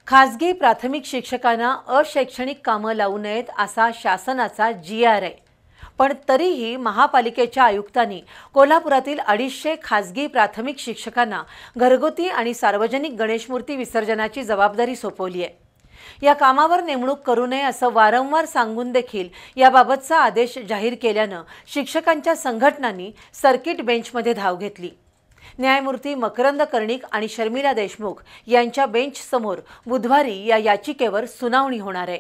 खासगी प्राथमिक शिक्षकांना अशैक्षणिक कामं लावू नयेत असा शासनाचा GR आहे। पण तरीही महापालिकेच्या आयुक्तांनी कोल्हापुरातील 250 खासगी प्राथमिक शिक्षकांना घरगुती आणि सार्वजनिक गणेशमूर्ती विसर्जनाची जबाबदारी सोपवली आहे। या कामावर नेमणूक करू नये असं वारंवार सांगून देखील याबाबतचा आदेश जाहीर केल्यानं शिक्षकांच्या संघटनांनी सर्किट बेंचमध्ये धाव घेतली। न्यायमूर्ती मकरंद कर्णिक आणि शर्मिला देशमुख यांच्या बेंच समोर बुधवारी या याचिकेवर सुनावणी होणार आहे।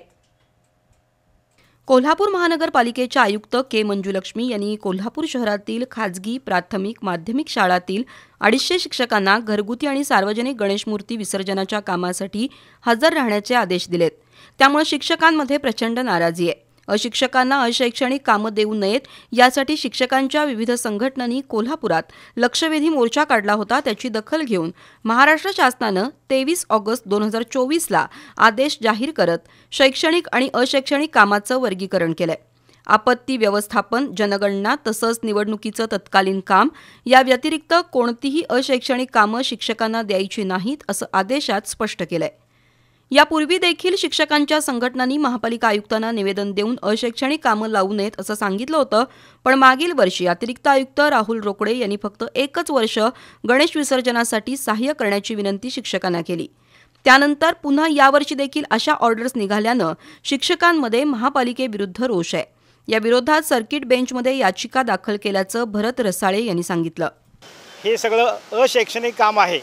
कोल्हापूर महानगरपालिकेच्या आयुक्त के मंजुलक्ष्मी यांनी कोल्हापूर शहरातील खाजगी प्राथमिक माध्यमिक शाळांतील 250 शिक्षकांना घरगुती आणि सार्वजनिक गणेशमूर्ती विसर्जनाच्या कामासाठी हजर राहण्याचे आदेश दिलेत। त्यामुळे शिक्षकांमध्ये प्रचंड नाराजी आहे। अशिक्षकांना अशैक्षणिक कामं देऊ नयेत यासाठी शिक्षकांच्या विविध संघटनांनी कोल्हापुरात लक्षवेधी मोर्चा काढला होता। त्याची दखल घेऊन महाराष्ट्र शासनानं 23 ऑगस्ट 2024 ला आदेश जाहीर करत शैक्षणिक आणि अशैक्षणिक कामाचं वर्गीकरण केलंय। आपत्ती व्यवस्थापन, जनगणना तसंच निवडणुकीचं तत्कालीन काम या व्यतिरिक्त कोणतीही अशैक्षणिक कामं शिक्षकांना द्यायची नाहीत असं आदेशात स्पष्ट केलंय। यापूर्वी देखील शिक्षकांच्या संघटनांनी महापालिका आयुक्तांना निवेदन देऊन अशैक्षणिक कामं लावू नयेत असं सांगितलं होतं। पण मागील वर्षी अतिरिक्त आयुक्त राहुल रोकडे यांनी फक्त 1 वर्ष गणेश विसर्जनासाठी सहाय्य करण्याची विनंती शिक्षकांना केली। त्यानंतर पुन्हा यावर्षी देखील अशा ऑर्डर्स निघाल्यानं शिक्षकांमध्ये महापालिकेविरुद्ध रोष आहे। या विरोधात सर्किट बेंचमध्ये याचिका दाखल केल्याचं भरत रसाळे यांनी सांगितलं। हे सगळं अशैक्षणिक काम आहे।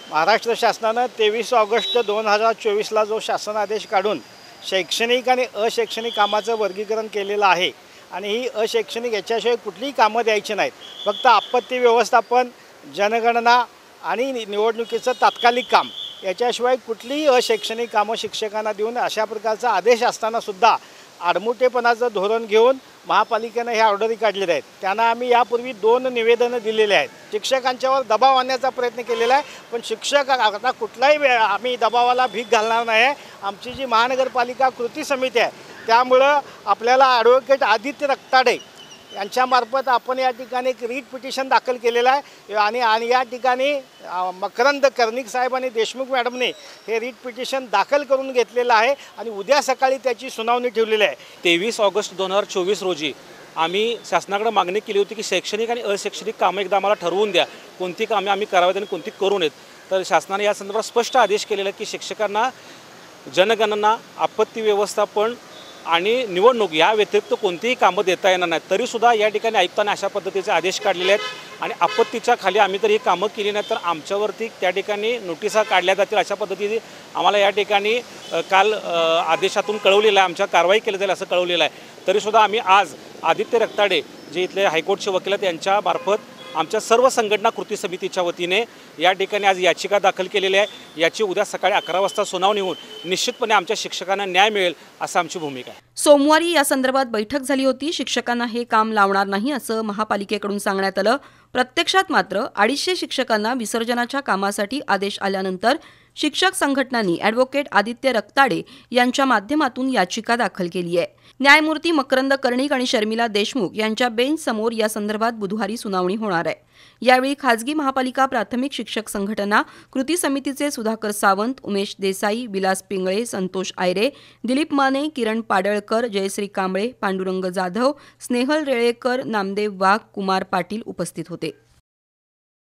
महाराष्ट्र शासनानं 23 ऑगस्ट 2024 ला जो शासन आदेश काढून शैक्षणिक आणि अशैक्षणिक कामाचं वर्गीकरण केलेलं आहे आणि ही अशैक्षणिक याच्याशिवाय कुठलीही कामं द्यायची नाहीत। फक्त आपत्ती व्यवस्थापन, जनगणना आणि निवडणुकीचं तात्कालिक काम याच्याशिवाय कुठलीही अशैक्षणिक कामं शिक्षकांना देऊन अशा प्रकारचा आदेश असताना सुद्धा आडमुठेपणाचं धोरण घेऊन महापालिकेनं ह्या ऑर्डरी काढलेल्या आहेत। त्यांना आम्ही यापूर्वी 2 निवेदनं दिलेले आहेत। शिक्षकांच्यावर दबाव आणण्याचा प्रयत्न केलेला आहे, पण शिक्षक आता कुठलाही आम्ही दबावाला भीक घालणार नाही। आमची जी महानगरपालिका कृती समिती आहे त्यामुळं आपल्याला ॲडव्होकेट आदित्य रक्ताडे यांच्यामार्फत आपण या ठिकाणी एक रीट पिटिशन दाखल केलेलं आहे आणि या ठिकाणी मकरंद कर्णिक साहेब आणि देशमुख मॅडमने हे रीट पिटिशन दाखल करून घेतलेलं आहे आणि उद्या सकाळी त्याची सुनावणी ठेवलेली आहे। 23 ऑगस्ट 2024 रोजी आम्ही शासनाकडे मागणी केली होती की शैक्षणिक आणि अशैक्षणिक कामं एकदा आम्हाला ठरवून द्या, कोणती कामे आम्ही करावीत आणि कोणती करू नयेत। तर शासनाने या संदर्भात स्पष्ट आदेश केलेला आहे की शिक्षकांना जनगणना, आपत्ती व्यवस्थापन आणि निवडणूक या व्यतिरिक्त कोणतीही कामं देता येणार नाहीत। तरीसुद्धा या ठिकाणी आयुक्तांनी अशा पद्धतीचे आदेश काढलेले आहेत आणि आपत्तीच्या खाली आम्ही तर ही कामं केली नाही तर आमच्यावरती त्या ठिकाणी नोटिसा काढल्या जातील अशा पद्धतीने आम्हाला या ठिकाणी काल आदेशातून कळवलेलं आहे, आमच्या कारवाई केली जाईल असं कळवलेलं आहे। तरीसुद्धा आम्ही आज आदित्य रक्ताडे जे इथले हायकोर्टचे वकील आहेत यांच्यामार्फत आमच्या सर्व संघटना कृती समितीच्या वतीने या ठिकाणी आज याचिका दाखल केलेली आहे। याची उद्या सकाळी 11 वाजता सुनावणी होऊन निश्चितपणे आमच्या शिक्षकांना न्याय मिळेल असं आमची भूमिका आहे। सोमवारी या संदर्भात बैठक झाली होती। शिक्षकांना हे काम लावणार नाही असं महापालिकेकडून सांगण्यात आलं। प्रत्यक्षात मात्र 250 शिक्षकांना विसर्जनाच्या कामासाठी आदेश आल्यानंतर शिक्षक संघटनांनी ॲडव्होकेट आदित्य रक्ताडे यांच्या माध्यमातून याचिका दाखल केली आहे। न्यायमूर्ती मकरंद कर्णिक आणि शर्मिला देशमुख यांच्या बेंच समोर या संदर्भात बुधवारी सुनावणी होणार आहे। यावेळी खाजगी महापालिका प्राथमिक शिक्षक संघटना कृती समितीचे सुधाकर सावंत, उमेश देसाई, विलास पिंगळे, संतोष आयरे, दिलीप माने, किरण पाडळकर, जयश्री कांबळे, पांडुरंग जाधव, स्नेहल रेळेकर, नामदेव वाघ, कुमार पाटील उपस्थित होते।